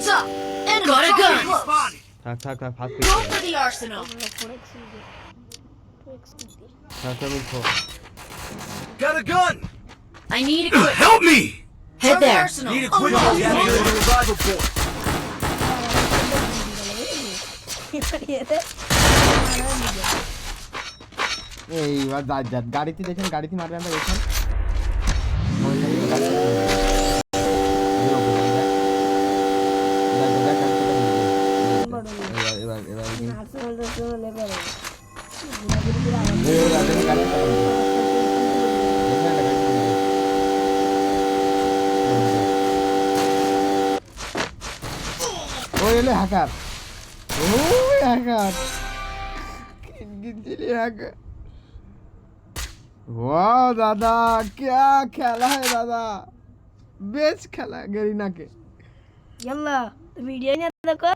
Heads up! And got a gun! থাক থাক থাক fast Go for the arsenal! থাক থাক উঠো Got a gun! I need equipment. Help me! Head there. Need equipment to get to the revival point. এইবার যা গাড়িতে দেখেন গাড়িতে মারবে আমরা দেখেন ওই এলে হ্যাকার ওই হ্যাকার गिनती हैकर वाह दादा क्या खेला है दादा बेस्ट खेला है गरीना के यल्ला वीडियो नहीं देखो